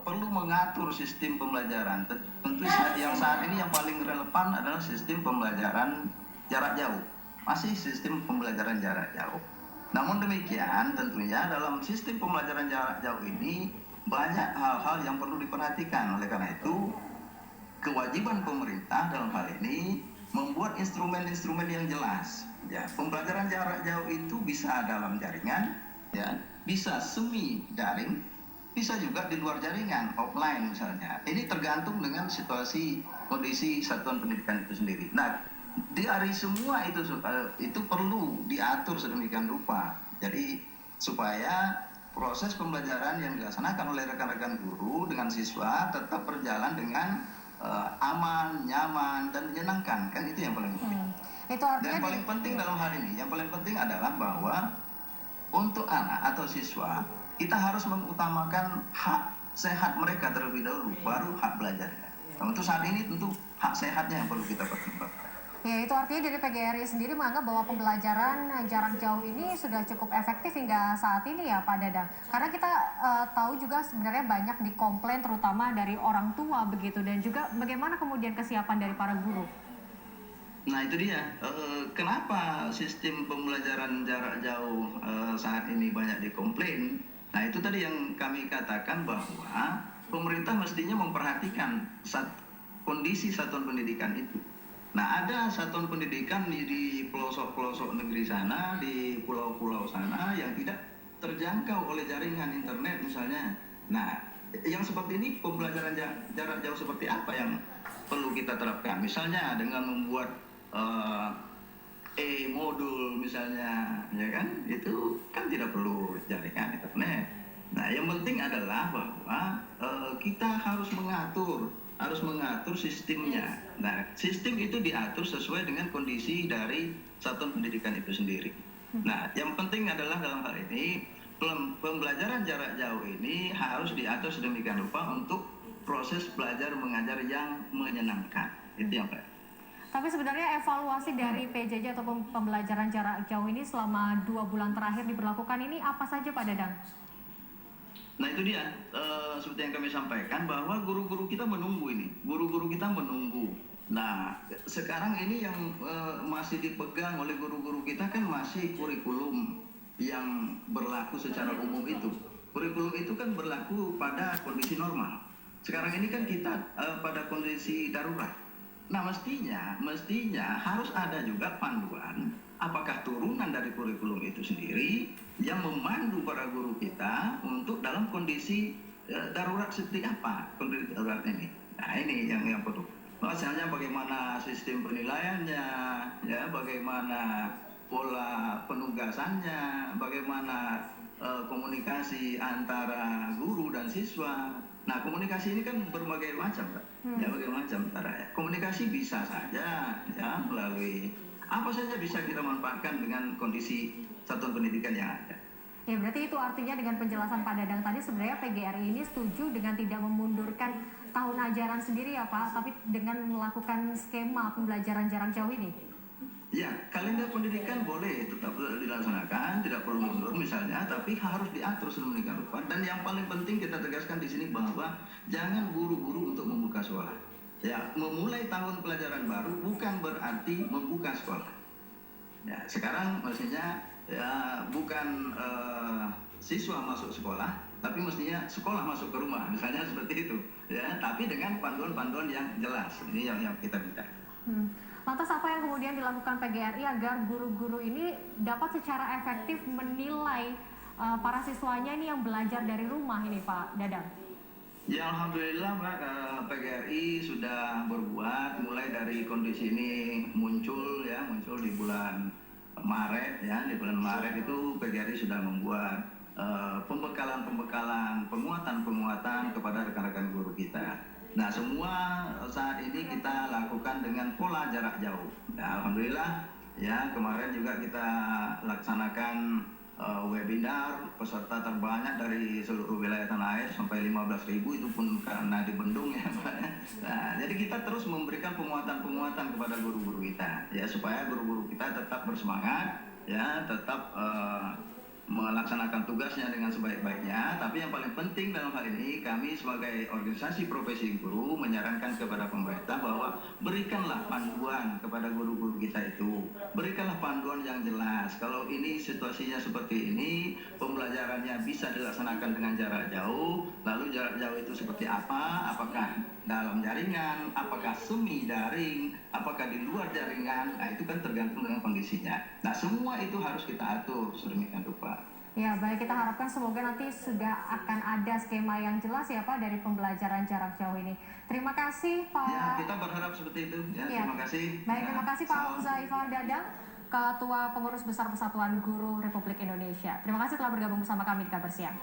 perlu mengatur sistem pembelajaran. Tentu yang saat ini yang paling relevan adalah sistem pembelajaran jarak jauh. Masih sistem pembelajaran jarak jauh. Namun demikian, tentunya dalam sistem pembelajaran jarak jauh ini banyak hal-hal yang perlu diperhatikan. Oleh karena itu, kewajiban pemerintah dalam hal ini membuat instrumen-instrumen yang jelas. Ya, pembelajaran jarak jauh itu bisa dalam jaringan, ya, bisa semi daring, bisa juga di luar jaringan, offline misalnya. Ini tergantung dengan situasi kondisi satuan pendidikan itu sendiri. Nah, dari semua itu perlu diatur sedemikian rupa. Jadi supaya proses pembelajaran yang dilaksanakan oleh rekan-rekan guru dengan siswa tetap berjalan dengan aman, nyaman, dan menyenangkan. Kan itu yang paling penting. Itu artinya dan paling penting dalam hal ini, yang paling penting adalah bahwa untuk anak atau siswa kita harus mengutamakan hak sehat mereka terlebih dahulu, baru hak belajarnya. Nah, untuk saat ini tentu hak sehatnya yang perlu kita pertimbangkan. Ya, itu artinya dari PGRI sendiri menganggap bahwa pembelajaran jarak jauh ini sudah cukup efektif hingga saat ini ya Pak Dadang. Karena kita tahu juga sebenarnya banyak dikomplain terutama dari orang tua begitu, dan juga bagaimana kemudian kesiapan dari para guru. Nah itu dia, kenapa sistem pembelajaran jarak jauh saat ini banyak dikomplain. Nah itu tadi yang kami katakan bahwa pemerintah mestinya memperhatikan kondisi satuan pendidikan itu. Nah ada satuan pendidikan di pelosok-pelosok negeri sana, di pulau-pulau sana yang tidak terjangkau oleh jaringan internet misalnya. Nah yang seperti ini pembelajaran jarak jauh seperti apa yang perlu kita terapkan? Misalnya dengan membuat modul misalnya, ya kan, itu kan tidak perlu jaringan internet. Nah yang penting adalah bahwa kita harus mengatur sistemnya. Nah sistem itu diatur sesuai dengan kondisi dari satuan pendidikan itu sendiri. Nah yang penting adalah dalam hal ini pembelajaran jarak jauh ini harus diatur sedemikian rupa untuk proses belajar mengajar yang menyenangkan. Itu yang Pak. Tapi sebenarnya evaluasi dari PJJ atau pembelajaran jarak jauh ini selama 2 bulan terakhir diberlakukan ini apa saja Pak Dadang? Nah itu dia, seperti yang kami sampaikan bahwa guru-guru kita menunggu ini, guru-guru kita menunggu. Nah sekarang ini yang masih dipegang oleh guru-guru kita kan masih kurikulum yang berlaku secara umum itu. Kurikulum itu kan berlaku pada kondisi normal. Sekarang ini kan kita pada kondisi darurat. Nah mestinya harus ada juga panduan apakah turunan dari kurikulum itu sendiri yang memandu para guru kita untuk dalam kondisi darurat seperti apa kondisi darurat ini. Nah ini yang perlu. Misalnya bagaimana sistem penilaiannya, ya bagaimana pola penugasannya, bagaimana komunikasi antara guru dan siswa. Nah komunikasi ini kan berbagai macam, Pak. Ya berbagai macam caranya. Komunikasi bisa saja ya melalui apa saja bisa kita manfaatkan dengan kondisi satuan pendidikan yang ada. Ya berarti itu artinya dengan penjelasan Pak Dadang tadi sebenarnya PGRI ini setuju dengan tidak memundurkan tahun ajaran sendiri ya Pak, tapi dengan melakukan skema pembelajaran jarak jauh ini. Ya, kalender pendidikan boleh tetap dilaksanakan, tidak perlu mundur misalnya, tapi harus diatur sedemikian rupa. Dan yang paling penting kita tegaskan di sini bahwa jangan buru-buru untuk membuka sekolah. Ya, memulai tahun pelajaran baru bukan berarti membuka sekolah. Ya, sekarang maksudnya ya bukan siswa masuk sekolah, tapi mestinya sekolah masuk ke rumah, misalnya seperti itu. Ya, tapi dengan panduan-panduan yang jelas. Ini yang kita minta. Lantas apa yang kemudian dilakukan PGRI agar guru-guru ini dapat secara efektif menilai para siswanya ini yang belajar dari rumah ini Pak Dadang? Ya Alhamdulillah Mbak, PGRI sudah berbuat mulai dari kondisi ini muncul di bulan Maret ya. Di bulan Maret itu PGRI sudah membuat pembekalan, penguatan kepada rekan-rekan guru kita. Nah semua saat ini kita lakukan dengan pola jarak jauh. Nah, Alhamdulillah ya kemarin juga kita laksanakan webinar peserta terbanyak dari seluruh wilayah tanah air sampai 15.000, itu pun karena di Bendung ya Pak. Nah, jadi kita terus memberikan penguatan kepada guru-guru kita ya supaya guru-guru kita tetap bersemangat ya, tetap melaksanakan tugasnya dengan sebaik-baiknya. Tapi yang paling penting dalam hal ini, kami sebagai organisasi profesi guru menyarankan kepada pemerintah bahwa berikanlah panduan kepada guru-guru kita itu. Berikanlah panduan yang jelas. Kalau ini situasinya seperti ini, pembelajarannya bisa dilaksanakan dengan jarak jauh. Lalu jarak jauh itu seperti apa? Apakah dalam jaringan, apakah semi daring, apakah di luar jaringan? Nah, itu kan tergantung dengan kondisinya. Nah, semua itu harus kita atur sedemikian rupa. Ya, baik, kita harapkan semoga nanti sudah akan ada skema yang jelas ya Pak dari pembelajaran jarak jauh ini. Terima kasih Pak. Ya, kita berharap seperti itu. Ya, terima kasih. Baik, Ya, terima kasih Pak salam. Huzaifar Dadang, Ketua Pengurus Besar Persatuan Guru Republik Indonesia. Terima kasih telah bergabung bersama kami di Kabar Siang.